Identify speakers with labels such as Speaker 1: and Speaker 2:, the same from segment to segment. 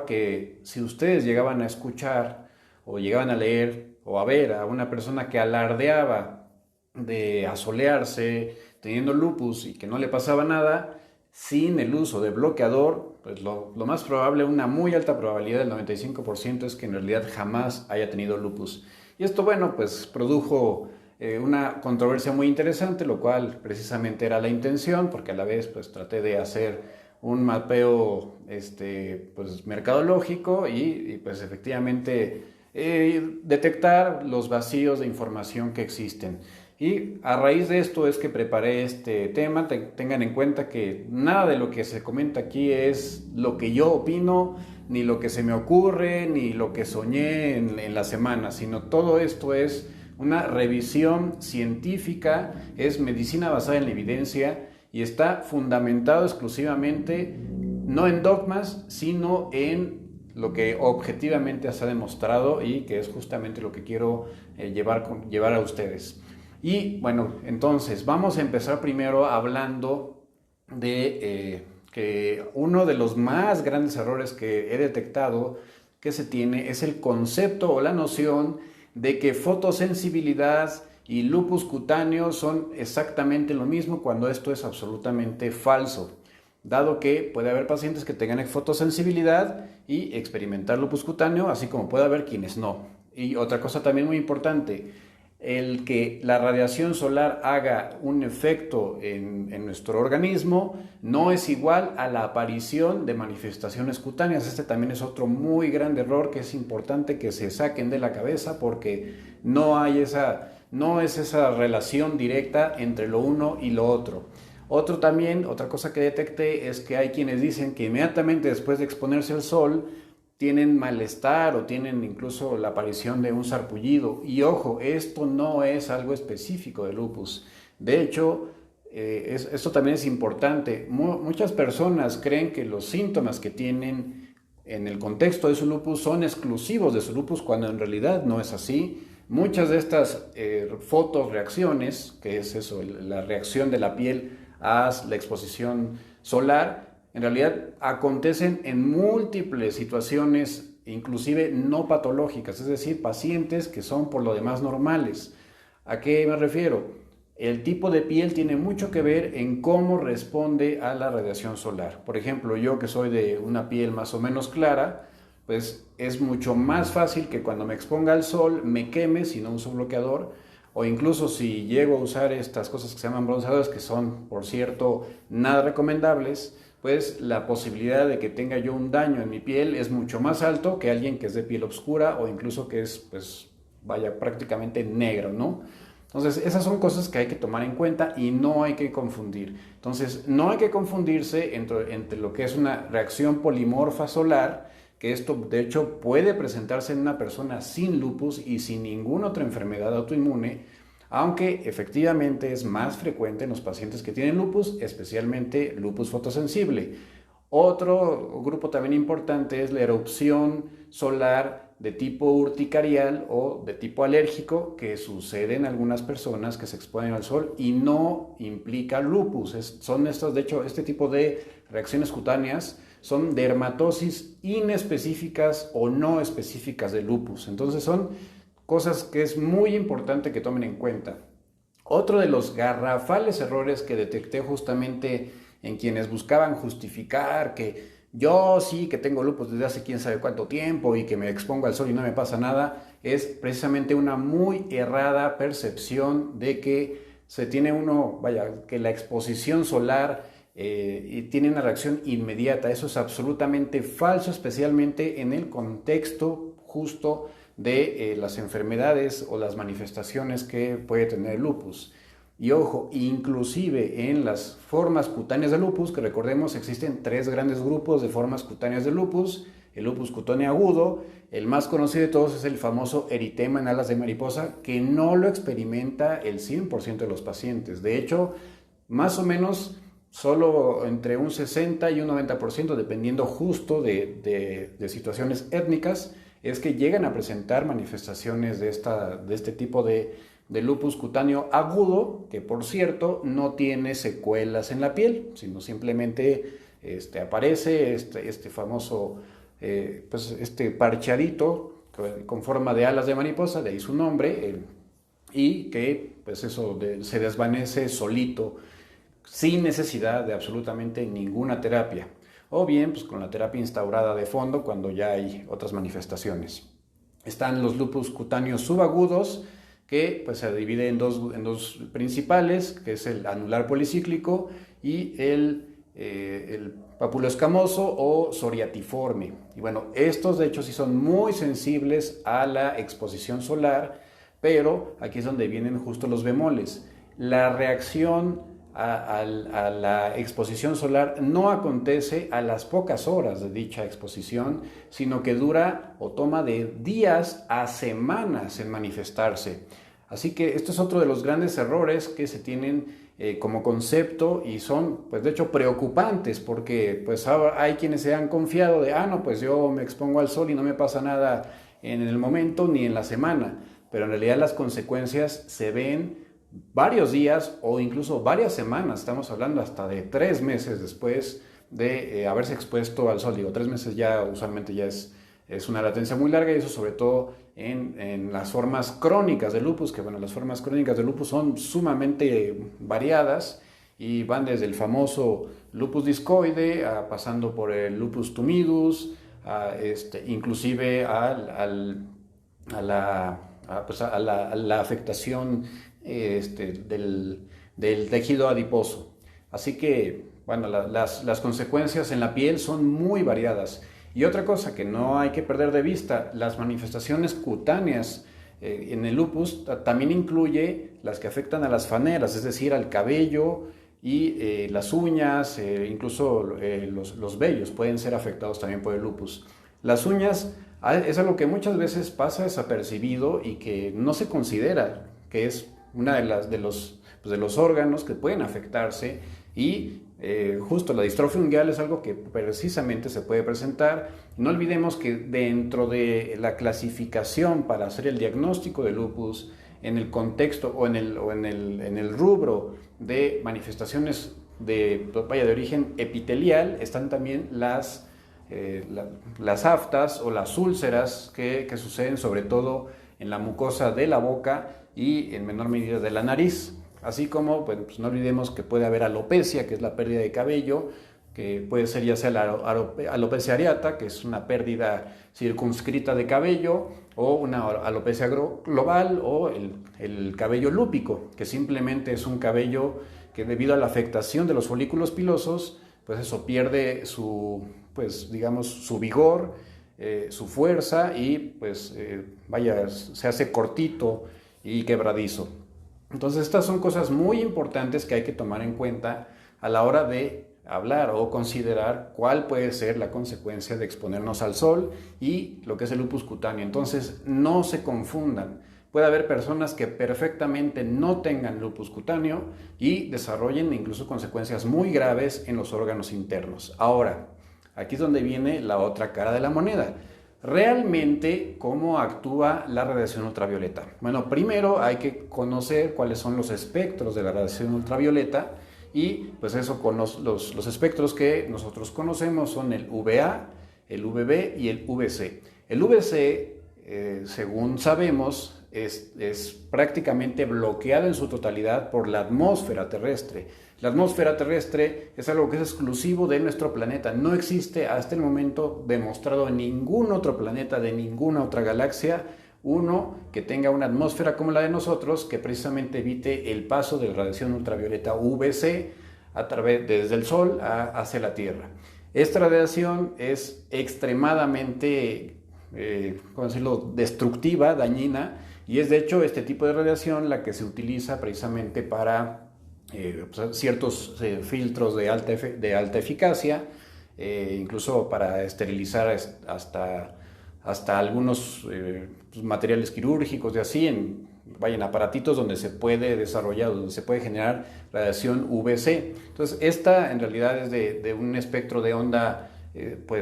Speaker 1: pasaba que si ustedes llegaban a escuchar o llegaban a leer o a ver a una persona que alardeaba de asolearse teniendo lupus y que no le pasaba nada, sin el uso de bloqueador, pues lo más probable, una muy alta probabilidad del 95% es que en realidad jamás haya tenido lupus. Y esto, bueno, pues produjo una controversia muy interesante, lo cual precisamente era la intención, porque a la vez pues traté de hacer un mapeo pues, mercadológico y pues efectivamente detectar los vacíos de información que existen. Y a raíz de esto es que preparé este tema. Tengan en cuenta que nada de lo que se comenta aquí es lo que yo opino, ni lo que se me ocurre, ni lo que soñé en la semana, sino todo esto es una revisión científica, es medicina basada en la evidencia y está fundamentado exclusivamente no en dogmas, sino en lo que objetivamente se ha demostrado y que es justamente lo que quiero llevar a ustedes. Y bueno, entonces vamos a empezar primero hablando de que uno de los más grandes errores que he detectado que se tiene es el concepto o la noción de que fotosensibilidad y lupus cutáneo son exactamente lo mismo cuando esto es absolutamente falso, dado que puede haber pacientes que tengan fotosensibilidad y experimentar lupus cutáneo, así como puede haber quienes no. Y otra cosa también muy importante, el que la radiación solar haga un efecto en nuestro organismo no es igual a la aparición de manifestaciones cutáneas. Este también es otro muy grande error que es importante que se saquen de la cabeza porque no es esa relación directa entre lo uno y lo otro. Otra cosa que detecté es que hay quienes dicen que inmediatamente después de exponerse al sol tienen malestar o tienen incluso la aparición de un sarpullido. Y ojo, esto no es algo específico de lupus. De hecho, esto también es importante. Muchas personas creen que los síntomas que tienen en el contexto de su lupus son exclusivos de su lupus, cuando en realidad no es así. Muchas de estas fotoreacciones, que es eso, la reacción de la piel a la exposición solar, en realidad acontecen en múltiples situaciones, inclusive no patológicas, es decir, pacientes que son por lo demás normales. ¿A qué me refiero? El tipo de piel tiene mucho que ver en cómo responde a la radiación solar. Por ejemplo, yo que soy de una piel más o menos clara, pues es mucho más fácil que cuando me exponga al sol me queme si no uso bloqueador, o incluso si llego a usar estas cosas que se llaman bronceadores, que son, por cierto, nada recomendables, pues la posibilidad de que tenga yo un daño en mi piel es mucho más alto que alguien que es de piel oscura o incluso que es, pues, vaya, prácticamente negro, ¿no? Entonces, esas son cosas que hay que tomar en cuenta y no hay que confundir. Entonces, no hay que confundirse entre lo que es una reacción polimorfa solar, que esto de hecho puede presentarse en una persona sin lupus y sin ninguna otra enfermedad autoinmune, aunque efectivamente es más frecuente en los pacientes que tienen lupus, especialmente lupus fotosensible. Otro grupo también importante es la erupción solar de tipo urticarial o de tipo alérgico que sucede en algunas personas que se exponen al sol y no implica lupus. Son estos, de hecho, este tipo de reacciones cutáneas son dermatosis inespecíficas o no específicas de lupus. Entonces son cosas que es muy importante que tomen en cuenta. Otro de los garrafales errores que detecté justamente en quienes buscaban justificar que yo sí que tengo lupus desde hace quién sabe cuánto tiempo y que me expongo al sol y no me pasa nada, es precisamente una muy errada percepción de que se tiene que la exposición solar tiene una reacción inmediata. Eso es absolutamente falso, especialmente en el contexto justo de las enfermedades o las manifestaciones que puede tener el lupus. Y ojo, inclusive en las formas cutáneas de lupus, que recordemos existen tres grandes grupos de formas cutáneas de lupus: el lupus cutáneo agudo, el más conocido de todos es el famoso eritema en alas de mariposa, que no lo experimenta el 100% de los pacientes. De hecho, más o menos solo entre un 60 y un 90%, dependiendo justo de situaciones étnicas, es que llegan a presentar manifestaciones de este tipo de lupus cutáneo agudo, que por cierto no tiene secuelas en la piel, sino simplemente aparece este famoso pues este parchadito con forma de alas de mariposa, de ahí su nombre, y que pues eso se desvanece solito, sin necesidad de absolutamente ninguna terapia. O bien, pues con la terapia instaurada de fondo cuando ya hay otras manifestaciones. Están los lupus cutáneos subagudos, que pues se divide en dos principales, que es el anular policíclico y el papuloescamoso o psoriatiforme. Y bueno, estos de hecho sí son muy sensibles a la exposición solar, pero aquí es donde vienen justo los bemoles. La reacción a la exposición solar no acontece a las pocas horas de dicha exposición, sino que dura o toma de días a semanas en manifestarse. Así que esto es otro de los grandes errores que se tienen como concepto y son, pues de hecho, preocupantes, porque pues hay quienes se han confiado de, no, pues yo me expongo al sol y no me pasa nada en el momento ni en la semana, pero en realidad las consecuencias se ven varios días o incluso varias semanas. Estamos hablando hasta de 3 meses después de haberse expuesto al sol. Digo, 3 meses ya usualmente ya es una latencia muy larga, y eso sobre todo en las formas crónicas de lupus, que bueno, las formas crónicas de lupus son sumamente variadas y van desde el famoso lupus discoide pasando por el lupus tumidus, inclusive a la afectación del tejido adiposo. Así que, bueno, las consecuencias en la piel son muy variadas. Y otra cosa que no hay que perder de vista, las manifestaciones cutáneas en el lupus también incluye las que afectan a las faneras, es decir, al cabello y las uñas, incluso los vellos pueden ser afectados también por el lupus. Las uñas es algo que muchas veces pasa desapercibido y que no se considera, que es una de los órganos que pueden afectarse, y justo la distrofia ungueal es algo que precisamente se puede presentar. No olvidemos que dentro de la clasificación para hacer el diagnóstico de lupus, en el contexto o en el rubro de manifestaciones de origen epitelial, están también las aftas o las úlceras que suceden sobre todo en la mucosa de la boca y en menor medida de la nariz. Así como, pues no olvidemos que puede haber alopecia, que es la pérdida de cabello, que puede ser ya sea la alopecia areata, que es una pérdida circunscrita de cabello, o una alopecia global, o el cabello lúpico, que simplemente es un cabello que debido a la afectación de los folículos pilosos, pues eso pierde su vigor, su fuerza, y pues se hace cortito y quebradizo. Entonces estas son cosas muy importantes que hay que tomar en cuenta a la hora de hablar o considerar cuál puede ser la consecuencia de exponernos al sol y lo que es el lupus cutáneo. Entonces no se confundan. Puede haber personas que perfectamente no tengan lupus cutáneo y desarrollen incluso consecuencias muy graves en los órganos internos. Ahora, aquí es donde viene la otra cara de la moneda. Realmente, ¿cómo actúa la radiación ultravioleta? Bueno, primero hay que conocer cuáles son los espectros de la radiación ultravioleta, y pues eso, con los espectros que nosotros conocemos son el UVA, el UVB y el UVC. El UVC, según sabemos, es prácticamente bloqueado en su totalidad por la atmósfera terrestre. La atmósfera terrestre es algo que es exclusivo de nuestro planeta. No existe hasta el momento demostrado en ningún otro planeta de ninguna otra galaxia uno que tenga una atmósfera como la de nosotros, que precisamente evite el paso de la radiación ultravioleta UVC desde el Sol hacia la Tierra. Esta radiación es extremadamente, destructiva, dañina, y es de hecho este tipo de radiación la que se utiliza precisamente para ciertos filtros de alta eficacia, incluso para esterilizar hasta algunos materiales quirúrgicos y así, en aparatitos donde se puede desarrollar, donde se puede generar radiación UVC. Entonces esta en realidad es de un espectro de onda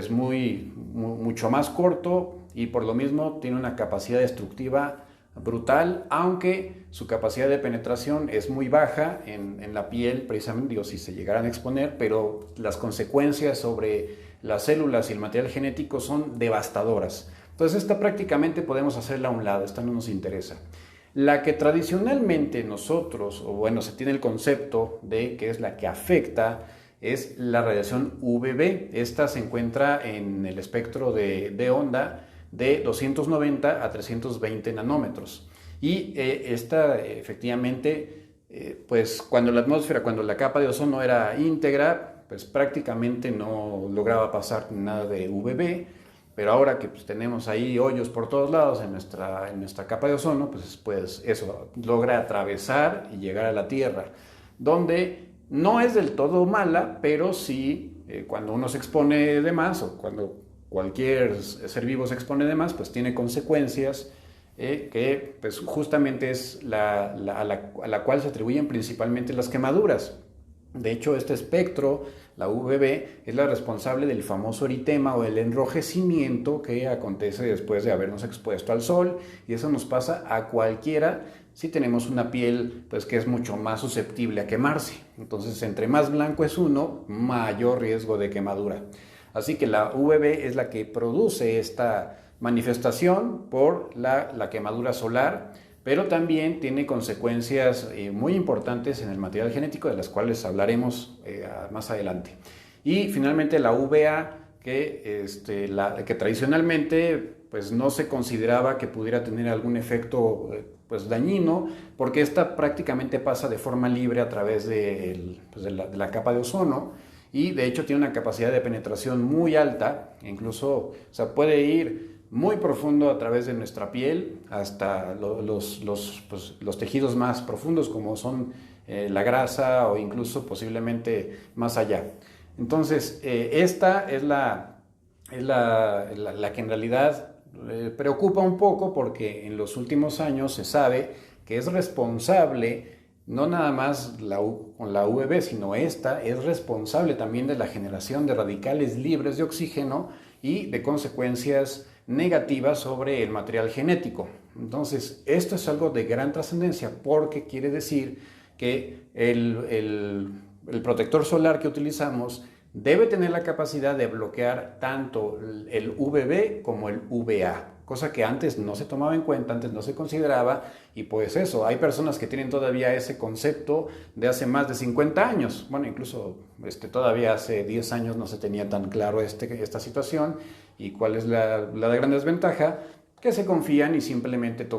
Speaker 1: mucho más corto, y por lo mismo tiene una capacidad destructiva brutal, aunque su capacidad de penetración es muy baja en la piel, precisamente, si se llegaran a exponer, pero las consecuencias sobre las células y el material genético son devastadoras. Entonces esta prácticamente podemos hacerla a un lado, esta no nos interesa. La que tradicionalmente nosotros, o bueno, se tiene el concepto de que es la que afecta, es la radiación UVB. Esta se encuentra en el espectro de onda de 290 a 320 nanómetros. Y esta efectivamente, pues cuando la capa de ozono era íntegra, pues prácticamente no lograba pasar nada de UVB, pero ahora que pues, tenemos ahí hoyos por todos lados en nuestra capa de ozono, pues eso logra atravesar y llegar a la Tierra, donde no es del todo mala, pero sí cuando uno se expone de más o cuando cualquier ser vivo se expone de más, pues tiene consecuencias que pues justamente es a la cual se atribuyen principalmente las quemaduras. De hecho, este espectro, la UVB, es la responsable del famoso eritema o el enrojecimiento que acontece después de habernos expuesto al sol, y eso nos pasa a cualquiera si tenemos una piel pues, que es mucho más susceptible a quemarse. Entonces, entre más blanco es uno, mayor riesgo de quemadura. Así que la UVB es la que produce esta manifestación por la quemadura solar, pero también tiene consecuencias muy importantes en el material genético, de las cuales hablaremos más adelante. Y finalmente la UVA, que tradicionalmente pues, no se consideraba que pudiera tener algún efecto pues, dañino, porque esta prácticamente pasa de forma libre a través de la capa de ozono, y de hecho tiene una capacidad de penetración muy alta, incluso puede ir muy profundo a través de nuestra piel hasta los tejidos más profundos como son la grasa o incluso posiblemente más allá. Entonces esta es la que en realidad preocupa un poco, porque en los últimos años se sabe que es responsable no nada más con la UVB, sino esta es responsable también de la generación de radicales libres de oxígeno y de consecuencias negativas sobre el material genético. Entonces, esto es algo de gran trascendencia, porque quiere decir que el protector solar que utilizamos debe tener la capacidad de bloquear tanto el UVB como el UVA, cosa que antes no se tomaba en cuenta, antes no se consideraba, y pues eso, hay personas que tienen todavía ese concepto de hace más de 50 años, bueno, incluso todavía hace 10 años no se tenía tan claro esta situación, y cuál es la gran desventaja, que se confían y simplemente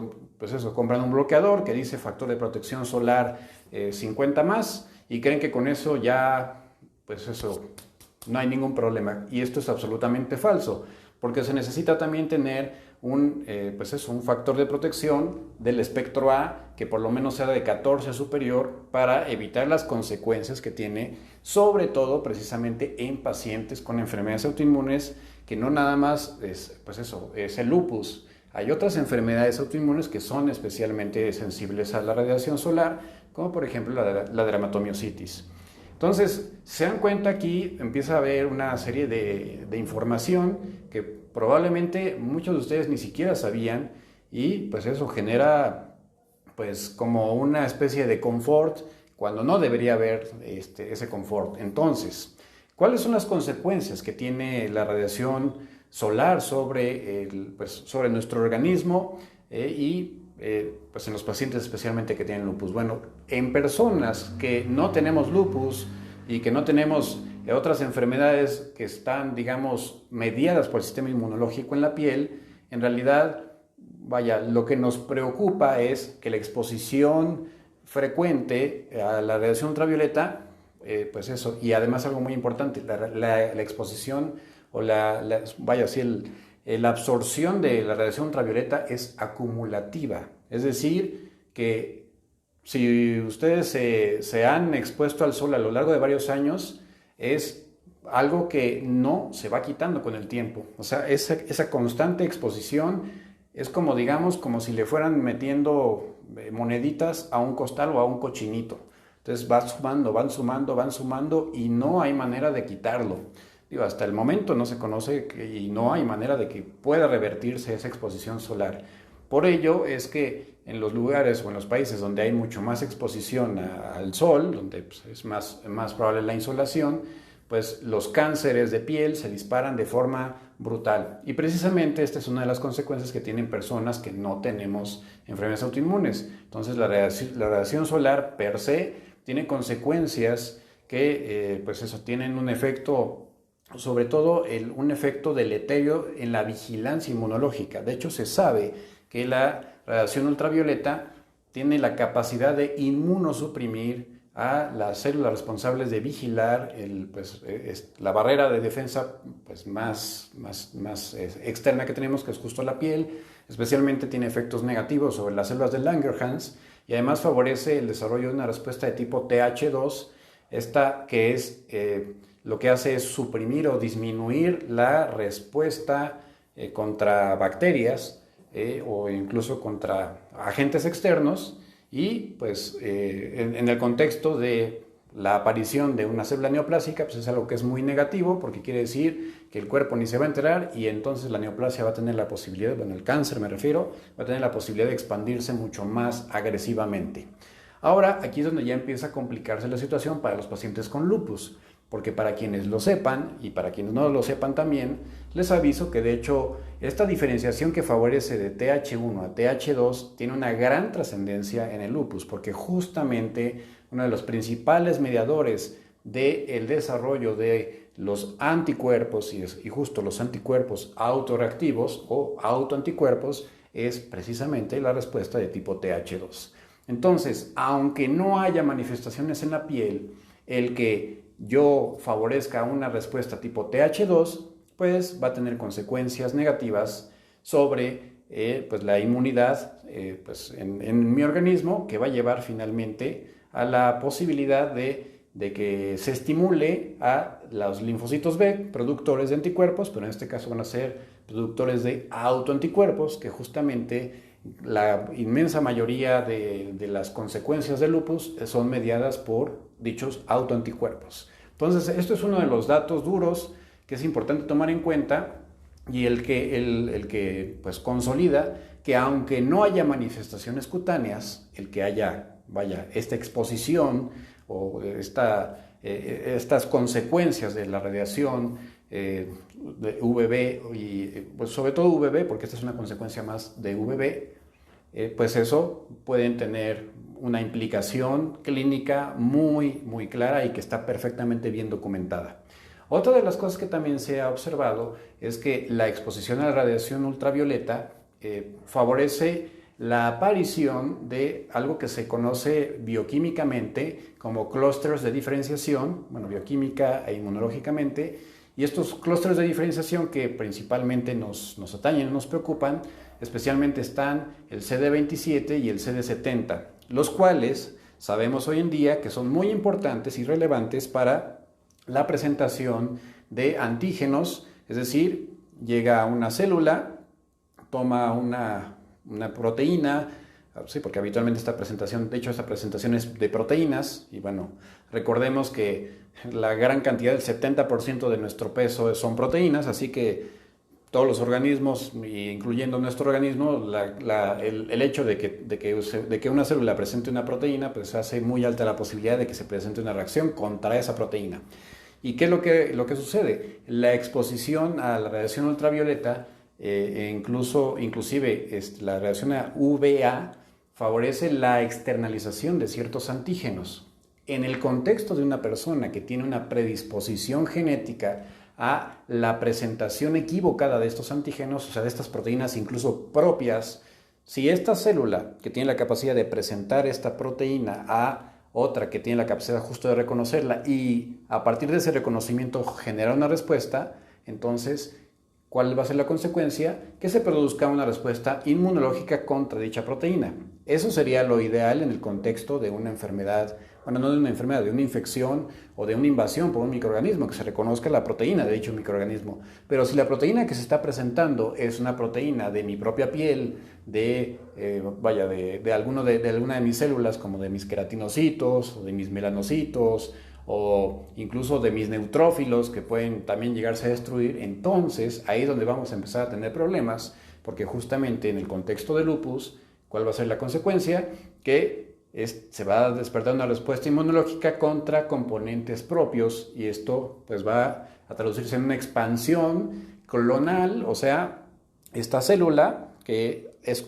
Speaker 1: compran un bloqueador que dice factor de protección solar 50 más, y creen que con eso ya no hay ningún problema. Y esto es absolutamente falso, porque se necesita también tener un factor de protección del espectro A que por lo menos sea de 14 superior, para evitar las consecuencias que tiene, sobre todo precisamente en pacientes con enfermedades autoinmunes, que no nada más es el lupus. Hay otras enfermedades autoinmunes que son especialmente sensibles a la radiación solar, como por ejemplo la dermatomiositis. Entonces, se dan cuenta, aquí empieza a haber una serie de información que probablemente muchos de ustedes ni siquiera sabían, y pues eso genera pues como una especie de confort cuando no debería haber ese confort. Entonces, ¿cuáles son las consecuencias que tiene la radiación solar sobre nuestro organismo pues en los pacientes especialmente que tienen lupus? Bueno, en personas que no tenemos lupus y que no tenemos otras enfermedades que están, digamos, mediadas por el sistema inmunológico en la piel, en realidad, lo que nos preocupa es que la exposición frecuente a la radiación ultravioleta, y además algo muy importante, la exposición o la absorción de la radiación ultravioleta es acumulativa. Es decir, que si ustedes se han expuesto al sol a lo largo de varios años, es algo que no se va quitando con el tiempo. O sea, esa constante exposición es como, digamos, como si le fueran metiendo moneditas a un costal o a un cochinito. Entonces van sumando y no hay manera de quitarlo. Hasta el momento no se conoce y no hay manera de que pueda revertirse esa exposición solar. Por ello es que en los lugares o en los países donde hay mucho más exposición al sol, donde es más probable la insolación, pues los cánceres de piel se disparan de forma brutal. Y precisamente esta es una de las consecuencias que tienen personas que no tenemos enfermedades autoinmunes. Entonces la radiación solar per se tiene consecuencias que pues eso, tienen un efecto, sobre todo un efecto deleterio en la vigilancia inmunológica. De hecho, se sabe que la radiación ultravioleta tiene la capacidad de inmunosuprimir a las células responsables de vigilar la barrera de defensa pues, más externa que tenemos, que es justo la piel. Especialmente tiene efectos negativos sobre las células de Langerhans y además favorece el desarrollo de una respuesta de tipo Th2, esta que es lo que hace es suprimir o disminuir la respuesta contra bacterias o incluso contra agentes externos. Y pues en el contexto de la aparición de una célula neoplásica, pues es algo que es muy negativo, porque quiere decir que el cuerpo ni se va a enterar y entonces la neoplasia va a tener la posibilidad, bueno, el cáncer me refiero, va a tener la posibilidad de expandirse mucho más agresivamente. Ahora, aquí es donde ya empieza a complicarse la situación para los pacientes con lupus, porque para quienes lo sepan y para quienes no lo sepan también, les aviso que de hecho esta diferenciación que favorece de Th1 a Th2 tiene una gran trascendencia en el lupus, porque justamente uno de los principales mediadores del desarrollo de los anticuerpos y justo los anticuerpos autorreactivos o autoanticuerpos es precisamente la respuesta de tipo Th2. Entonces, aunque no haya manifestaciones en la piel, el que yo favorezca una respuesta tipo Th2, pues va a tener consecuencias negativas sobre pues la inmunidad pues en mi organismo, que va a llevar finalmente a la posibilidad de que se estimule a los linfocitos B, productores de anticuerpos, pero en este caso van a ser productores de autoanticuerpos, que justamente la inmensa mayoría de las consecuencias del lupus son mediadas por dichos autoanticuerpos. Entonces, esto es uno de los datos duros que es importante tomar en cuenta y el que pues consolida que aunque no haya manifestaciones cutáneas, el que haya, esta exposición o estas consecuencias de la radiación de UVB y pues sobre todo UVB, porque esta es una consecuencia más de UVB, pues eso pueden tener una implicación clínica muy clara y que está perfectamente bien documentada. Otra de las cosas que también se ha observado es que la exposición a la radiación ultravioleta favorece la aparición de algo que se conoce bioquímicamente como clústeres de diferenciación, bueno, bioquímica e inmunológicamente, y estos clústeres de diferenciación que principalmente nos atañen, nos preocupan, especialmente están el CD27 y el CD70, los cuales sabemos hoy en día que son muy importantes y relevantes para la presentación de antígenos, es decir, llega a una célula, toma una proteína, sí, porque habitualmente esta presentación es de proteínas, y bueno, recordemos que la gran cantidad, del 70% de nuestro peso son proteínas, así que todos los organismos, incluyendo nuestro organismo, el hecho de que una célula presente una proteína, pues hace muy alta la posibilidad de que se presente una reacción contra esa proteína. ¿Y qué es lo que sucede? La exposición a la radiación ultravioleta, inclusive la radiación a UVA, favorece la externalización de ciertos antígenos. En el contexto de una persona que tiene una predisposición genética a la presentación equivocada de estos antígenos, o sea, de estas proteínas incluso propias, si esta célula que tiene la capacidad de presentar esta proteína a otra que tiene la capacidad justo de reconocerla y a partir de ese reconocimiento generar una respuesta, entonces, ¿cuál va a ser la consecuencia? Que se produzca una respuesta inmunológica contra dicha proteína. Eso sería lo ideal en el contexto de una enfermedad, bueno, no de una enfermedad, de una infección o de una invasión por un microorganismo, que se reconozca la proteína de dicho microorganismo. Pero si la proteína que se está presentando es una proteína de mi propia piel, de alguna de mis células, como de mis queratinocitos o de mis melanocitos, o incluso de mis neutrófilos que pueden también llegarse a destruir, entonces ahí es donde vamos a empezar a tener problemas, porque justamente en el contexto de lupus, ¿cuál va a ser la consecuencia? Que se va a despertar una respuesta inmunológica contra componentes propios y esto pues va a traducirse en una expansión clonal, o sea, esta célula que es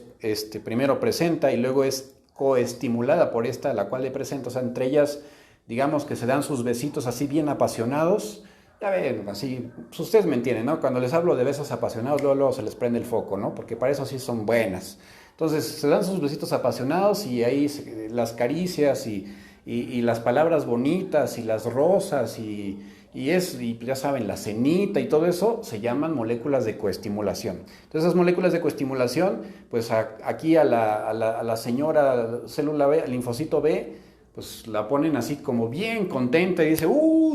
Speaker 1: primero presenta y luego es coestimulada por esta, la cual le presenta, o sea, entre ellas, digamos que se dan sus besitos así bien apasionados. Ya ven, así, pues ustedes me entienden, ¿no? Cuando les hablo de besos apasionados, luego se les prende el foco, ¿no? Porque para eso sí son buenas. Entonces, se dan sus besitos apasionados y ahí las caricias y las palabras bonitas y las rosas y ya saben, la cenita y todo eso se llaman moléculas de coestimulación. Entonces, esas moléculas de coestimulación, pues aquí a la señora célula B, al linfocito B, pues la ponen así como bien contenta y dice,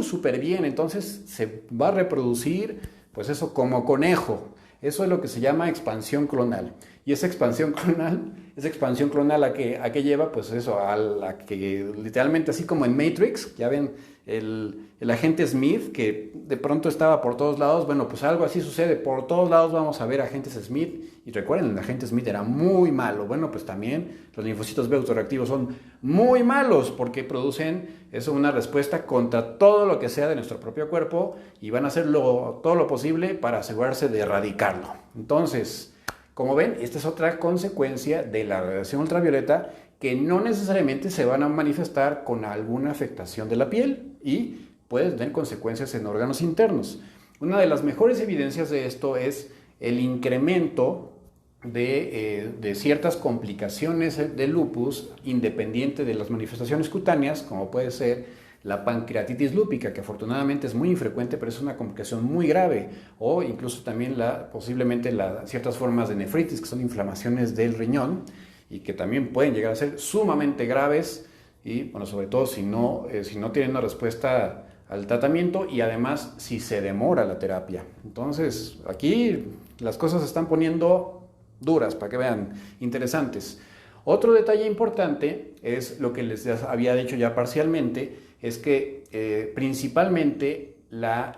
Speaker 1: súper bien, entonces se va a reproducir, pues eso como conejo. Eso es lo que se llama expansión clonal. Y esa expansión clonal a qué lleva, pues eso, a la que literalmente así como en Matrix, ya ven el agente Smith que de pronto estaba por todos lados, bueno, pues algo así sucede, por todos lados vamos a ver agentes Smith, y recuerden, el agente Smith era muy malo, bueno, pues también los linfocitos B autorreactivos son muy malos porque producen eso, una respuesta contra todo lo que sea de nuestro propio cuerpo y van a hacer todo lo posible para asegurarse de erradicarlo. Entonces, como ven, esta es otra consecuencia de la radiación ultravioleta que no necesariamente se van a manifestar con alguna afectación de la piel y puede tener consecuencias en órganos internos. Una de las mejores evidencias de esto es el incremento de ciertas complicaciones de lupus independiente de las manifestaciones cutáneas, como puede ser la pancreatitis lúpica, que afortunadamente es muy infrecuente, pero es una complicación muy grave, o incluso también posiblemente ciertas formas de nefritis, que son inflamaciones del riñón, y que también pueden llegar a ser sumamente graves, y bueno, sobre todo si no tienen una respuesta al tratamiento y además si se demora la terapia. Entonces, aquí las cosas se están poniendo duras, para que vean, interesantes. Otro detalle importante es lo que les había dicho ya parcialmente, es que principalmente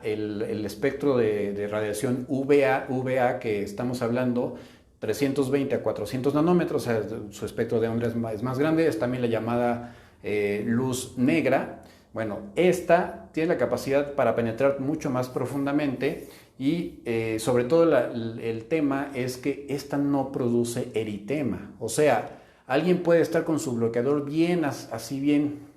Speaker 1: el espectro de radiación UVA que estamos hablando, 320 a 400 nanómetros, o sea, su espectro de onda es más grande, es también la llamada luz negra. Bueno, esta tiene la capacidad para penetrar mucho más profundamente y sobre todo el tema es que esta no produce eritema. O sea, alguien puede estar con su bloqueador bien, así bien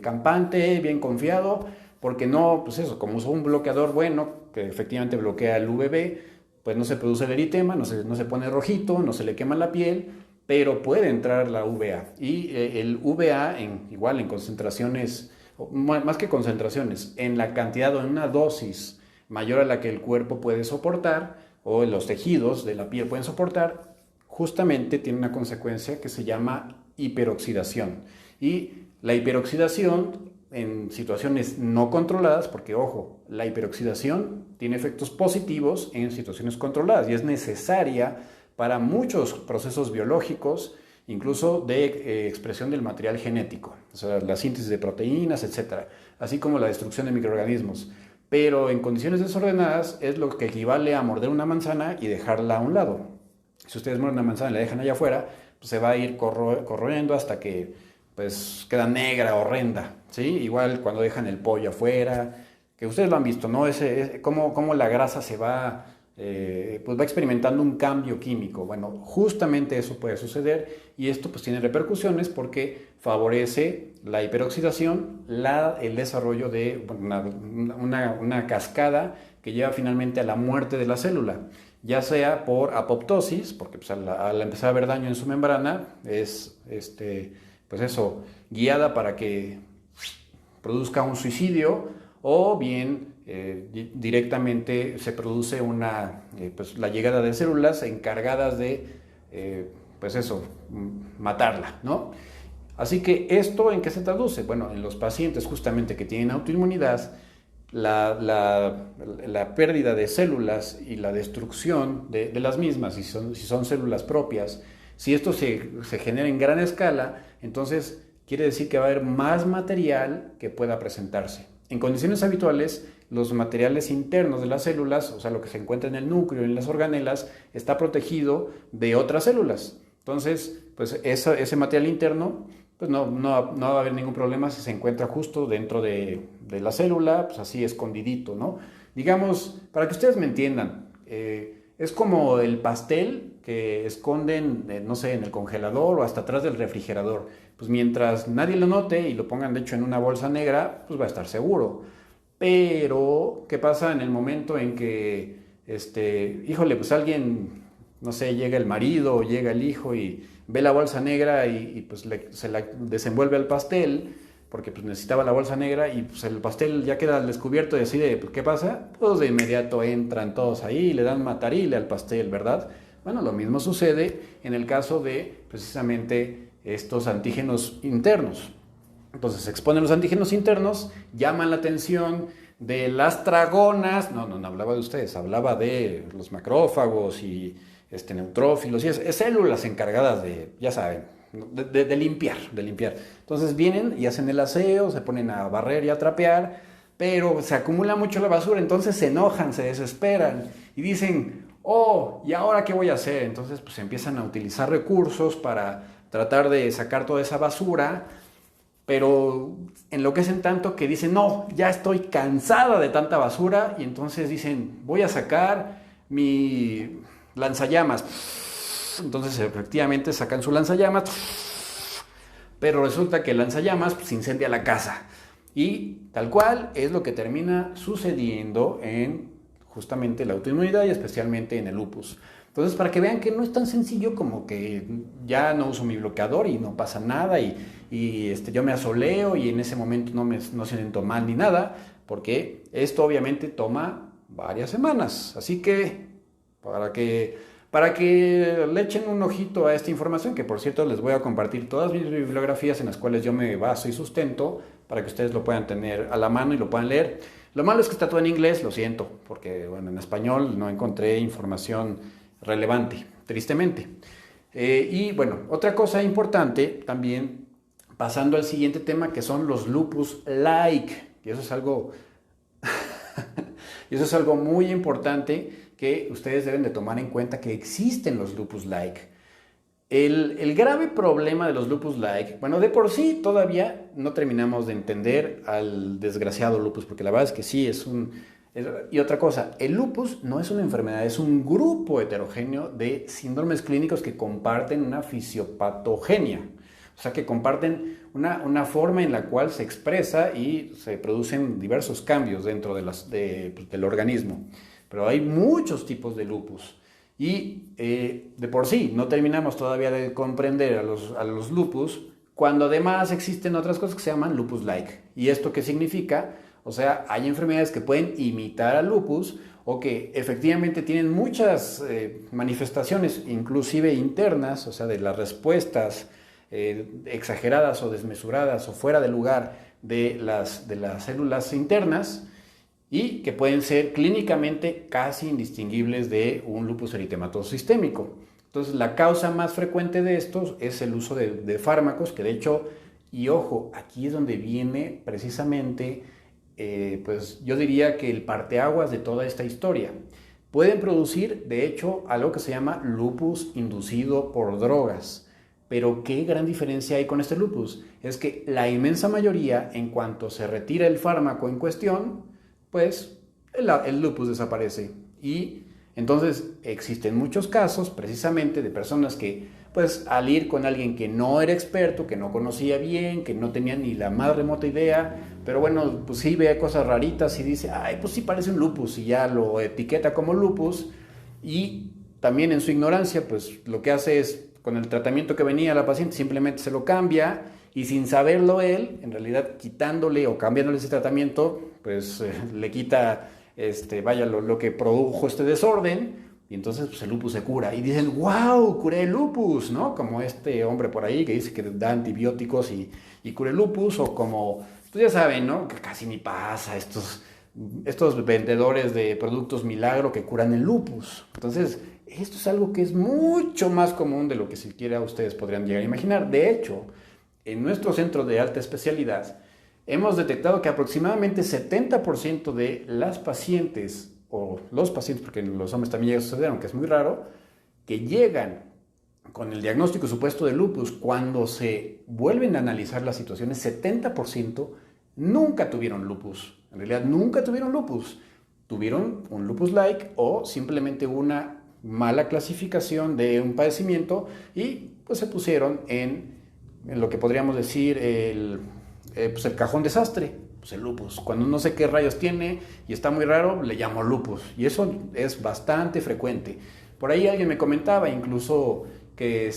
Speaker 1: campante, bien confiado, porque no, pues eso, como usó un bloqueador bueno, que efectivamente bloquea el UVB, pues no se produce el eritema, no se pone rojito, no se le quema la piel, pero puede entrar la UVA. Y el UVA, igual en concentraciones, más que concentraciones, en la cantidad o en una dosis mayor a la que el cuerpo puede soportar, o los tejidos de la piel pueden soportar, justamente tiene una consecuencia que se llama hiperoxidación. Y la hiperoxidación en situaciones no controladas, porque ojo, la hiperoxidación tiene efectos positivos en situaciones controladas y es necesaria para muchos procesos biológicos, incluso de expresión del material genético, o sea, la síntesis de proteínas, etc., así como la destrucción de microorganismos. Pero en condiciones desordenadas es lo que equivale a morder una manzana y dejarla a un lado. Si ustedes muerden una manzana y la dejan allá afuera, pues se va a ir corroyendo hasta que pues queda negra, horrenda, ¿sí? Igual cuando dejan el pollo afuera, que ustedes lo han visto, ¿no? Cómo la grasa se va, pues va experimentando un cambio químico. Bueno, justamente eso puede suceder y esto pues tiene repercusiones porque favorece la hiperoxidación, el desarrollo de una cascada que lleva finalmente a la muerte de la célula, ya sea por apoptosis, porque pues, al empezar a haber daño en su membrana, es pues eso, guiada para que produzca un suicidio, o bien directamente se produce pues la llegada de células encargadas de, pues eso, matarla, ¿no? Así que esto, ¿en qué se traduce? Bueno, en los pacientes justamente que tienen autoinmunidad, la pérdida de células y la destrucción de las mismas, si son células propias, si esto se genera en gran escala, entonces quiere decir que va a haber más material que pueda presentarse. En condiciones habituales, los materiales internos de las células, o sea, lo que se encuentra en el núcleo, en las organelas, está protegido de otras células. Entonces, pues ese material interno pues no va a haber ningún problema si se encuentra justo dentro de la célula, pues así escondidito, ¿no? Digamos, para que ustedes me entiendan, es como el pastel que esconden, no sé, en el congelador o hasta atrás del refrigerador. Pues mientras nadie lo note y lo pongan de hecho en una bolsa negra, pues va a estar seguro. Pero, ¿qué pasa en el momento en que, híjole, pues alguien, no sé, llega el marido o llega el hijo y ve la bolsa negra y pues se la desenvuelve al pastel, porque pues necesitaba la bolsa negra y pues el pastel ya queda al descubierto y decide, pues, ¿qué pasa? Pues de inmediato entran todos ahí y le dan matarile al pastel, ¿verdad? Bueno, lo mismo sucede en el caso de precisamente estos antígenos internos. Entonces se exponen los antígenos internos, llaman la atención de las tragonas, no hablaba de ustedes, hablaba de los macrófagos y neutrófilos y es células encargadas de, ya saben, de limpiar. Entonces vienen y hacen el aseo, se ponen a barrer y a trapear, pero se acumula mucho la basura, entonces se enojan, se desesperan y dicen, oh, ¿y ahora qué voy a hacer? Entonces pues empiezan a utilizar recursos para tratar de sacar toda esa basura, pero enloquecen tanto que dicen, no, ya estoy cansada de tanta basura, y entonces dicen, voy a sacar mi lanzallamas. Entonces efectivamente sacan su lanzallamas, pero resulta que el lanzallamas pues incendia la casa. Y tal cual es lo que termina sucediendo en justamente la autoinmunidad y especialmente en el lupus. Entonces, para que vean que no es tan sencillo como que ya no uso mi bloqueador y no pasa nada y yo me asoleo y en ese momento no siento mal ni nada, porque esto obviamente toma varias semanas. Así que para que le echen un ojito a esta información, que por cierto les voy a compartir todas mis bibliografías en las cuales yo me baso y sustento, para que ustedes lo puedan tener a la mano y lo puedan leer. Lo malo es que está todo en inglés, lo siento, porque bueno, en español no encontré información relevante, tristemente. Y bueno, otra cosa importante también, pasando al siguiente tema, que son los lupus-like, y eso es algo, y eso es algo muy importante que ustedes deben de tomar en cuenta, que existen los lupus-like. El grave problema de los lupus-like, bueno, de por sí todavía no terminamos de entender al desgraciado lupus, porque la verdad es que sí, y otra cosa, el lupus no es una enfermedad, es un grupo heterogéneo de síndromes clínicos que comparten una fisiopatogenia, o sea, que comparten una forma en la cual se expresa y se producen diversos cambios dentro del organismo. Pero hay muchos tipos de lupus. Y de por sí no terminamos todavía de comprender a los lupus, cuando además existen otras cosas que se llaman lupus-like. ¿Y esto qué significa? O sea, hay enfermedades que pueden imitar al lupus o que efectivamente tienen muchas manifestaciones, inclusive internas, o sea, de las respuestas exageradas o desmesuradas o fuera de lugar de las células internas, y que pueden ser clínicamente casi indistinguibles de un lupus eritematoso sistémico. Entonces, la causa más frecuente de estos es el uso de fármacos, que de hecho, y ojo, aquí es donde viene precisamente, pues yo diría que el parteaguas de toda esta historia. Pueden producir, de hecho, algo que se llama lupus inducido por drogas. Pero qué gran diferencia hay con este lupus. Es que la inmensa mayoría, en cuanto se retira el fármaco en cuestión, pues el lupus desaparece. Y entonces existen muchos casos precisamente de personas que, pues al ir con alguien que no era experto, que no conocía bien, que no tenía ni la más remota idea, pero bueno, pues sí ve cosas raritas y dice, ay, pues sí parece un lupus, y ya lo etiqueta como lupus, y también en su ignorancia, pues lo que hace es, con el tratamiento que venía la paciente, simplemente se lo cambia, y sin saberlo él, en realidad quitándole o cambiándole ese tratamiento, pues le quita lo que produjo este desorden, y entonces pues, el lupus se cura. Y dicen, wow, curé el lupus, ¿no? Como este hombre por ahí que dice que da antibióticos y cura el lupus, o como, pues ya saben, ¿no? Que casi ni pasa, estos vendedores de productos milagro que curan el lupus. Entonces, esto es algo que es mucho más común de lo que siquiera ustedes podrían llegar a imaginar. De hecho, en nuestro centro de alta especialidad, hemos detectado que aproximadamente 70% de las pacientes, o los pacientes, porque los hombres también llegan a suceder, aunque es muy raro, que llegan con el diagnóstico supuesto de lupus, cuando se vuelven a analizar las situaciones, 70% nunca tuvieron lupus. En realidad nunca tuvieron lupus. Tuvieron un lupus-like o simplemente una mala clasificación de un padecimiento y pues se pusieron en lo que podríamos decir pues el cajón desastre, pues el lupus. Cuando no sé qué rayos tiene y está muy raro, le llamo lupus. Y eso es bastante frecuente. Por ahí alguien me comentaba incluso que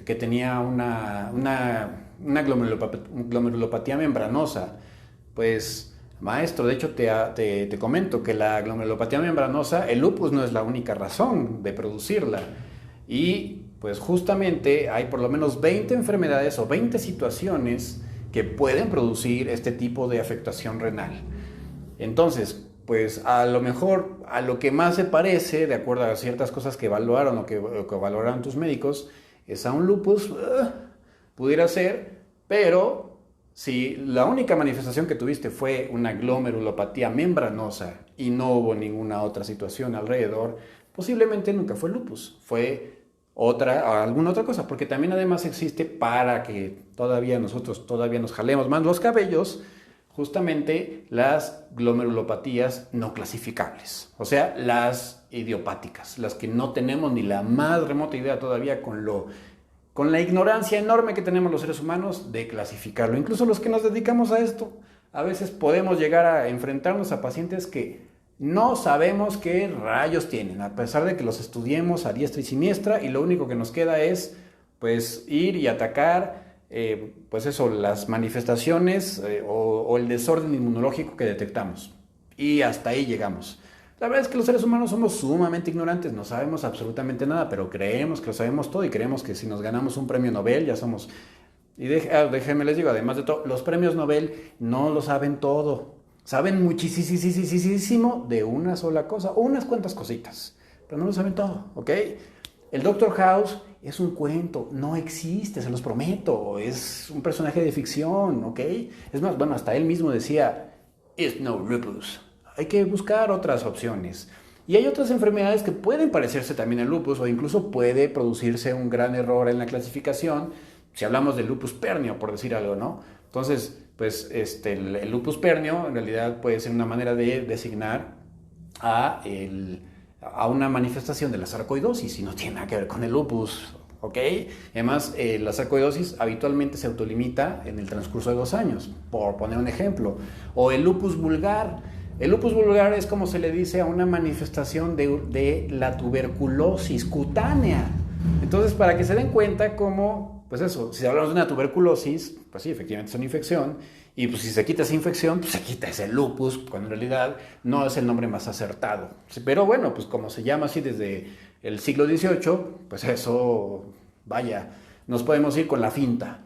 Speaker 1: que tenía una glomerulopatía membranosa. Pues, maestro, de hecho te comento que la glomerulopatía membranosa, el lupus no es la única razón de producirla. Y pues justamente hay por lo menos 20 enfermedades o 20 situaciones que pueden producir este tipo de afectación renal. Entonces, pues a lo mejor a lo que más se parece, de acuerdo a ciertas cosas que evaluaron o que valoraron tus médicos, es a un lupus, pudiera ser, pero si la única manifestación que tuviste fue una glomerulopatía membranosa y no hubo ninguna otra situación alrededor, posiblemente nunca fue lupus, fue alguna otra cosa, porque también además existe, para que nosotros todavía nos jalemos más los cabellos, justamente las glomerulopatías no clasificables, o sea, las idiopáticas, las que no tenemos ni la más remota idea todavía con la ignorancia enorme que tenemos los seres humanos de clasificarlo. Incluso los que nos dedicamos a esto, a veces podemos llegar a enfrentarnos a pacientes que no sabemos qué rayos tienen, a pesar de que los estudiemos a diestra y siniestra, y lo único que nos queda es pues ir y atacar pues eso, las manifestaciones o el desorden inmunológico que detectamos. Y hasta ahí llegamos. La verdad es que los seres humanos somos sumamente ignorantes, no sabemos absolutamente nada, pero creemos que lo sabemos todo y creemos que si nos ganamos un premio Nobel ya somos... Y déjenme les digo, además de todo, los premios Nobel no lo saben todo. Saben muchísimo de una sola cosa, o unas cuantas cositas, pero no lo saben todo, ¿ok? El Doctor House es un cuento, no existe, se los prometo, es un personaje de ficción, ¿ok? Es más, bueno, hasta él mismo decía, it's no lupus, hay que buscar otras opciones. Y hay otras enfermedades que pueden parecerse también al lupus, o incluso puede producirse un gran error en la clasificación, si hablamos del lupus pernio, por decir algo, ¿no? Entonces, pues el lupus pernio en realidad puede ser una manera de designar a una manifestación de la sarcoidosis y no tiene nada que ver con el lupus, ¿ok? Además, la sarcoidosis habitualmente se autolimita en el transcurso de 2 años, por poner un ejemplo. O el lupus vulgar. El lupus vulgar es como se le dice a una manifestación de la tuberculosis cutánea. Entonces, para que se den cuenta cómo, pues eso, si hablamos de una tuberculosis, pues sí, efectivamente es una infección, y pues si se quita esa infección, pues se quita ese lupus, cuando en realidad no es el nombre más acertado. Pero bueno, pues como se llama así desde el siglo XVIII, pues eso, vaya, nos podemos ir con la finta.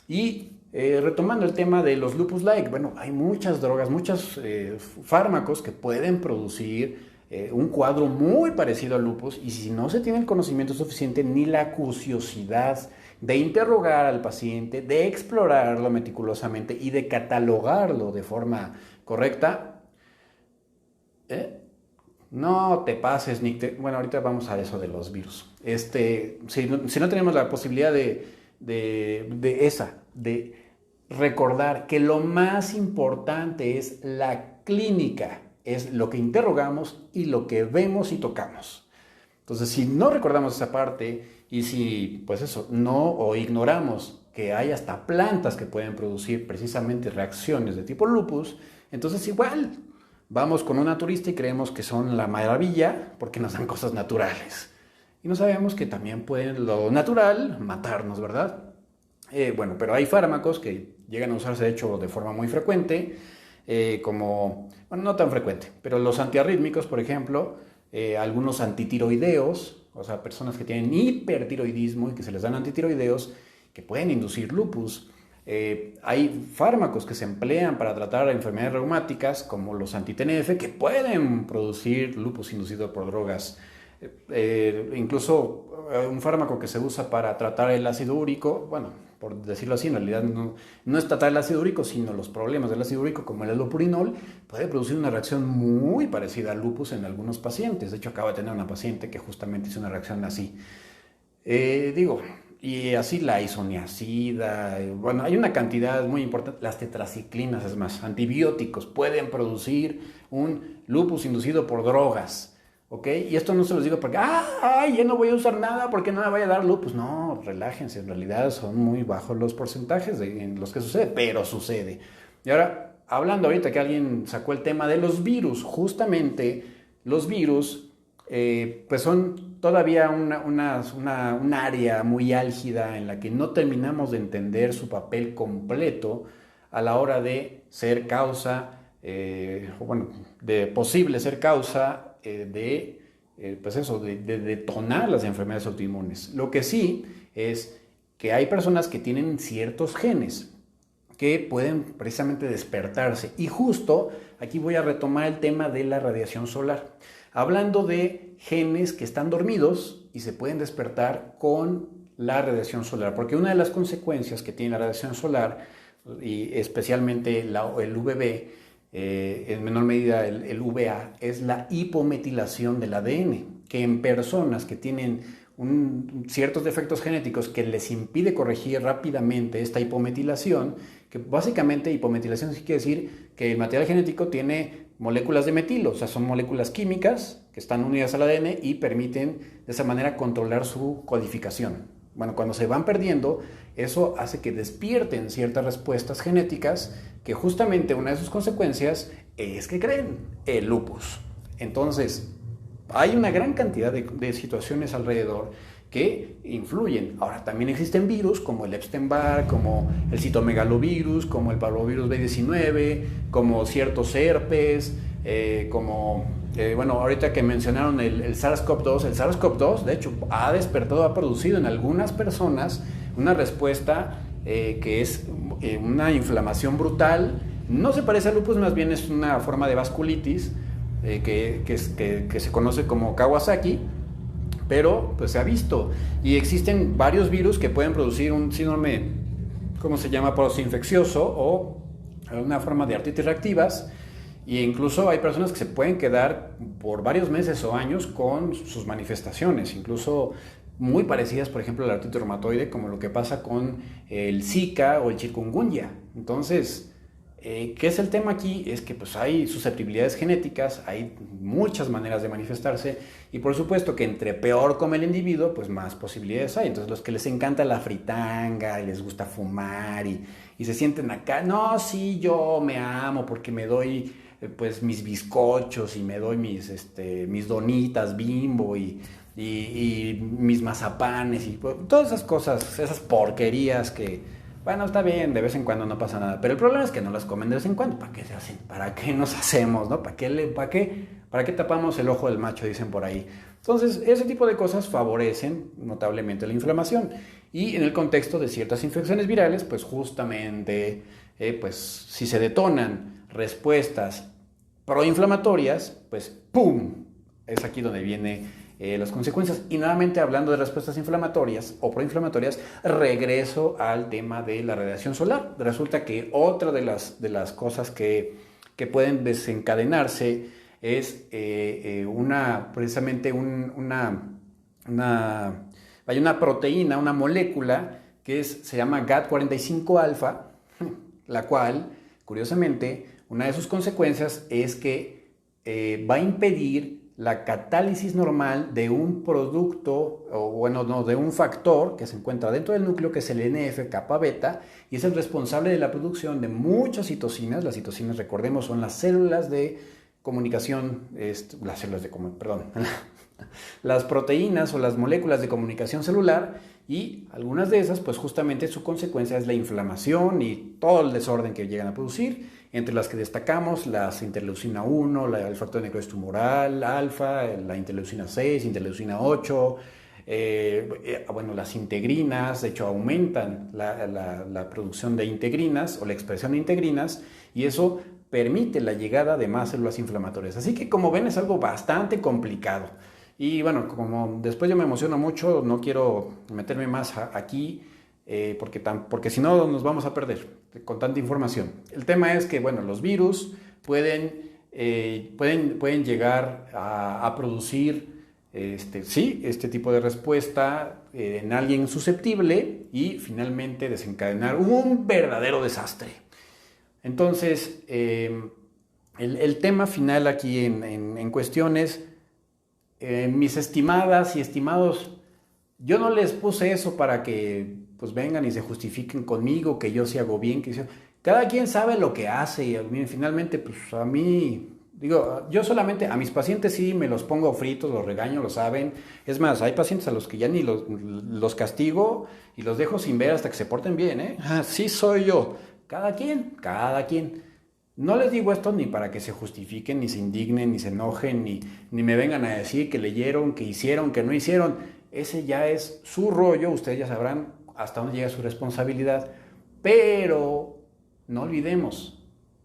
Speaker 1: Y retomando el tema de los lupus-like, bueno, hay muchas drogas, muchos fármacos que pueden producir un cuadro muy parecido al lupus, y si no se tiene el conocimiento suficiente ni la curiosidad de interrogar al paciente, de explorarlo meticulosamente y de catalogarlo de forma correcta, no te pases, Nick. Bueno, ahorita vamos a eso de los virus. Si no tenemos la posibilidad de recordar que lo más importante es la clínica, es lo que interrogamos y lo que vemos y tocamos. Entonces, si no recordamos esa parte y si, pues eso, no o ignoramos que hay hasta plantas que pueden producir precisamente reacciones de tipo lupus, entonces igual vamos con un naturista y creemos que son la maravilla porque nos dan cosas naturales. Y no sabemos que también pueden lo natural matarnos, ¿verdad? Bueno, pero hay fármacos que llegan a usarse de hecho de forma muy frecuente, como, bueno, no tan frecuente, pero los antiarrítmicos, por ejemplo, algunos antitiroideos, o sea, personas que tienen hipertiroidismo y que se les dan antitiroideos que pueden inducir lupus. Hay fármacos que se emplean para tratar enfermedades reumáticas, como los anti-TNF, que pueden producir lupus inducido por drogas. Incluso un fármaco que se usa para tratar el ácido úrico, bueno, por decirlo así, en realidad no es tratar el ácido úrico, sino los problemas del ácido úrico, como el allopurinol, puede producir una reacción muy parecida al lupus en algunos pacientes. De hecho, acabo de tener una paciente que justamente hizo una reacción así. Y así la isoniazida, bueno, hay una cantidad muy importante, las tetraciclinas, es más, antibióticos pueden producir un lupus inducido por drogas. ¿Ok? Y esto no se los digo porque, ya no voy a usar nada porque no me vaya a dar lupus. No, relájense, en realidad son muy bajos los porcentajes en los que sucede, pero sucede. Y ahora, hablando ahorita que alguien sacó el tema de los virus, justamente los virus, pues son todavía un área muy álgida en la que no terminamos de entender su papel completo a la hora de ser causa, de posible ser causa de detonar las enfermedades autoinmunes. Lo que sí es que hay personas que tienen ciertos genes que pueden precisamente despertarse. Y justo aquí voy a retomar el tema de la radiación solar. Hablando de genes que están dormidos y se pueden despertar con la radiación solar. Porque una de las consecuencias que tiene la radiación solar, y especialmente el UVB, en menor medida el UVA, es la hipometilación del ADN, que en personas que tienen ciertos defectos genéticos que les impide corregir rápidamente esta hipometilación, que básicamente hipometilación sí quiere decir que el material genético tiene moléculas de metilo, o sea, son moléculas químicas que están unidas al ADN y permiten de esa manera controlar su codificación. Bueno, cuando se van perdiendo, eso hace que despierten ciertas respuestas genéticas que justamente una de sus consecuencias es que creen el lupus. Entonces, hay una gran cantidad de situaciones alrededor que influyen. Ahora, también existen virus como el Epstein-Barr, como el citomegalovirus, como el parvovirus B19, como ciertos herpes, ahorita que mencionaron el SARS-CoV-2, de hecho ha producido en algunas personas una respuesta que es una inflamación brutal. No se parece al lupus, más bien es una forma de vasculitis que se conoce como Kawasaki, pero pues se ha visto. Y existen varios virus que pueden producir un síndrome, ¿cómo se llama?, postinfeccioso o una forma de artritis reactivas. Y incluso hay personas que se pueden quedar por varios meses o años con sus manifestaciones, incluso muy parecidas, por ejemplo, a la artritis reumatoide, como lo que pasa con el Zika o el chikungunya. Entonces, ¿qué es el tema aquí? Es que pues hay susceptibilidades genéticas, hay muchas maneras de manifestarse y por supuesto que entre peor come el individuo, pues más posibilidades hay. Entonces los que les encanta la fritanga y les gusta fumar y se sienten acá, no, sí, yo me amo porque me doy pues mis bizcochos y me doy mis donitas Bimbo y mis mazapanes y pues, todas esas cosas, esas porquerías que, bueno, está bien, de vez en cuando no pasa nada, pero el problema es que no las comen de vez en cuando. ¿Para qué se hacen? ¿Para qué nos hacemos? ¿No? ¿Para qué tapamos el ojo del macho? Dicen por ahí. Entonces, ese tipo de cosas favorecen notablemente la inflamación. Y en el contexto de ciertas infecciones virales, pues justamente, pues si se detonan respuestas proinflamatorias, pues ¡pum! Es aquí donde viene las consecuencias. Y nuevamente hablando de respuestas inflamatorias o proinflamatorias, regreso al tema de la radiación solar. Resulta que otra de las cosas que pueden desencadenarse es precisamente una proteína, una molécula que se llama GAD45-alfa, la cual, curiosamente, una de sus consecuencias es que va a impedir la catálisis normal de un producto, de un factor que se encuentra dentro del núcleo, que es el NF-kappa beta, y es el responsable de la producción de muchas citocinas. Las citocinas, recordemos, son las células de comunicación, las proteínas o las moléculas de comunicación celular, y algunas de esas, pues justamente su consecuencia es la inflamación y todo el desorden que llegan a producir, entre las que destacamos las interleucina 1, el factor de necrosis tumoral, alfa, la interleucina 6, interleucina 8, las integrinas. De hecho aumentan la producción de integrinas o la expresión de integrinas, y eso permite la llegada de más células inflamatorias. Así que, como ven, es algo bastante complicado. Y bueno, como después yo me emociono mucho, no quiero meterme más aquí. porque si no nos vamos a perder con tanta información. El tema es que, bueno, los virus pueden llegar a producir este tipo de respuesta en alguien susceptible y finalmente desencadenar un verdadero desastre. Entonces, el tema final aquí en cuestión es, mis estimadas y estimados, yo no les puse eso para que pues vengan y se justifiquen conmigo, que yo sí hago bien, cada quien sabe lo que hace y finalmente pues a mí, digo, yo solamente a mis pacientes sí me los pongo fritos, los regaño, lo saben. Es más, hay pacientes a los que ya ni los castigo y los dejo sin ver hasta que se porten bien, ¿eh? Sí soy yo. Cada quien, cada quien. No les digo esto ni para que se justifiquen, ni se indignen, ni se enojen, ni me vengan a decir que leyeron, que hicieron, que no hicieron. Ese ya es su rollo, ustedes ya sabrán hasta dónde llega su responsabilidad. Pero no olvidemos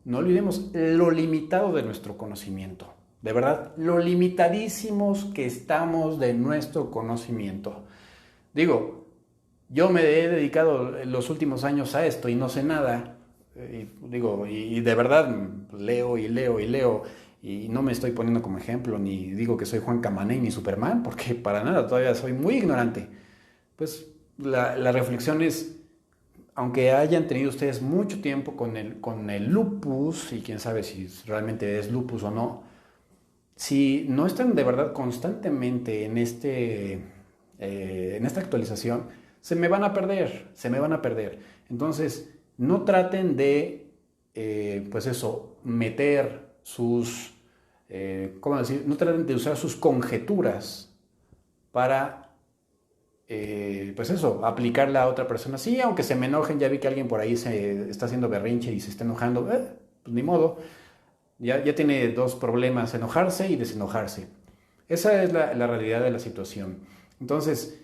Speaker 1: lo limitado de nuestro conocimiento. De verdad, lo limitadísimos que estamos de nuestro conocimiento. Digo, yo me he dedicado en los últimos años a esto y no sé nada. Y de verdad leo y leo y leo y no me estoy poniendo como ejemplo ni digo que soy Juan Camaney ni Superman porque para nada, todavía soy muy ignorante. Pues la reflexión es, aunque hayan tenido ustedes mucho tiempo con el lupus y quién sabe si realmente es lupus o no, si no están de verdad constantemente en esta actualización, se me van a perder. Entonces, no traten de, pues eso, meter sus, ¿cómo decir? No traten de usar sus conjeturas para, pues eso, aplicarla a otra persona. Sí, aunque se me enojen, ya vi que alguien por ahí se está haciendo berrinche y se está enojando, pues ni modo. Ya tiene dos problemas, enojarse y desenojarse. Esa es la realidad de la situación. Entonces,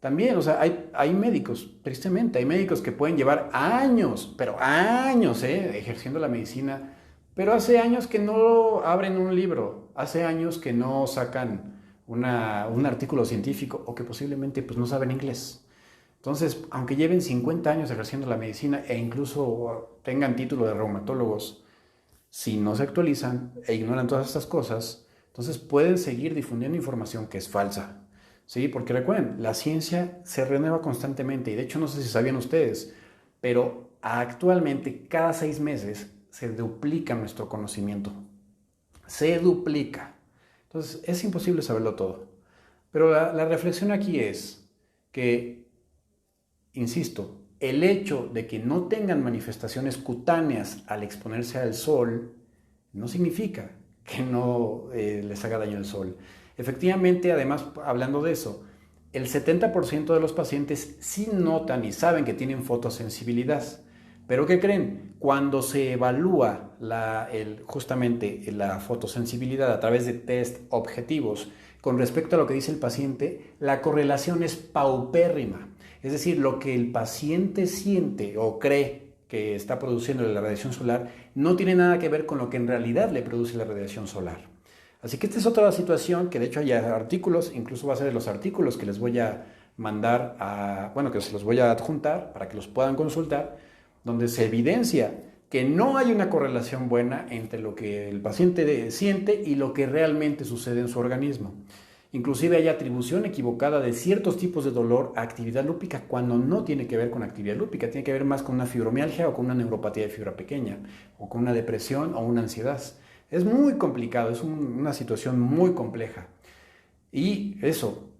Speaker 1: también, o sea, hay médicos, tristemente, hay médicos que pueden llevar años, pero años, ejerciendo la medicina, pero hace años que no abren un libro, hace años que no sacan un artículo científico o que posiblemente pues, no saben inglés. Entonces, aunque lleven 50 años ejerciendo la medicina e incluso tengan título de reumatólogos, si no se actualizan e ignoran todas estas cosas, entonces pueden seguir difundiendo información que es falsa. Sí, porque recuerden, la ciencia se renueva constantemente y de hecho no sé si sabían ustedes, pero actualmente cada 6 meses se duplica nuestro conocimiento. Se duplica. Entonces es imposible saberlo todo. Pero la reflexión aquí es que, insisto, el hecho de que no tengan manifestaciones cutáneas al exponerse al sol no significa que no les haga daño el sol. Efectivamente, además, hablando de eso, el 70% de los pacientes sí notan y saben que tienen fotosensibilidad. Pero ¿qué creen? Cuando se evalúa justamente la fotosensibilidad a través de test objetivos con respecto a lo que dice el paciente, la correlación es paupérrima. Es decir, lo que el paciente siente o cree que está produciendo la radiación solar no tiene nada que ver con lo que en realidad le produce la radiación solar. Así que esta es otra situación que de hecho hay artículos, incluso va a ser de los artículos que les voy a mandar que se los voy a adjuntar para que los puedan consultar, donde se evidencia que no hay una correlación buena entre lo que el paciente siente y lo que realmente sucede en su organismo. Inclusive hay atribución equivocada de ciertos tipos de dolor a actividad lúpica cuando no tiene que ver con actividad lúpica, tiene que ver más con una fibromialgia o con una neuropatía de fibra pequeña o con una depresión o una ansiedad. Es muy complicado, es una situación muy compleja. Y eso,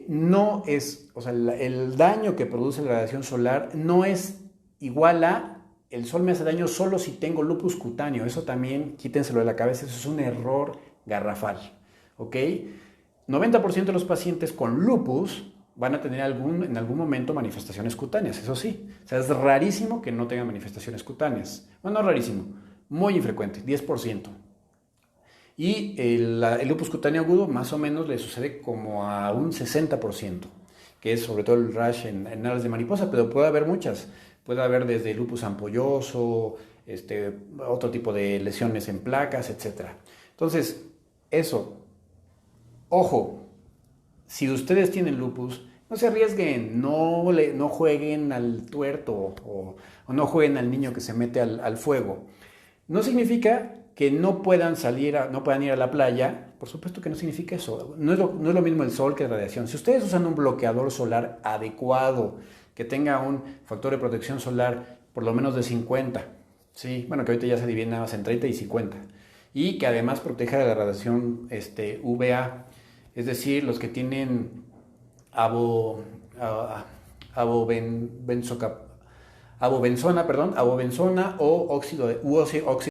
Speaker 1: no es, o sea, el daño que produce la radiación solar no es igual a el sol me hace daño solo si tengo lupus cutáneo. Eso también quítenselo de la cabeza, eso es un error garrafal, ¿ok? 90% de los pacientes con lupus van a tener en algún momento manifestaciones cutáneas, eso sí. O sea, es rarísimo que no tengan manifestaciones cutáneas. Bueno, no rarísimo, muy infrecuente, 10%. Y el lupus cutáneo agudo más o menos le sucede como a un 60%, que es sobre todo el rash en alas de mariposa, pero puede haber muchas. Puede haber desde lupus ampolloso, otro tipo de lesiones en placas, etc. Entonces, eso, ojo, si ustedes tienen lupus, no se arriesguen, no jueguen al tuerto o no jueguen al niño que se mete al fuego. No significa que no puedan no puedan ir a la playa. Por supuesto que no significa eso. No es lo mismo el sol que la radiación. Si ustedes usan un bloqueador solar adecuado, que tenga un factor de protección solar por lo menos de 50, sí, bueno, que ahorita ya se divide nada más en 30 y 50, y que además proteja de la radiación UVA, es decir, los que tienen abo, a- abobenzona, perdón, abobenzona o óxido de,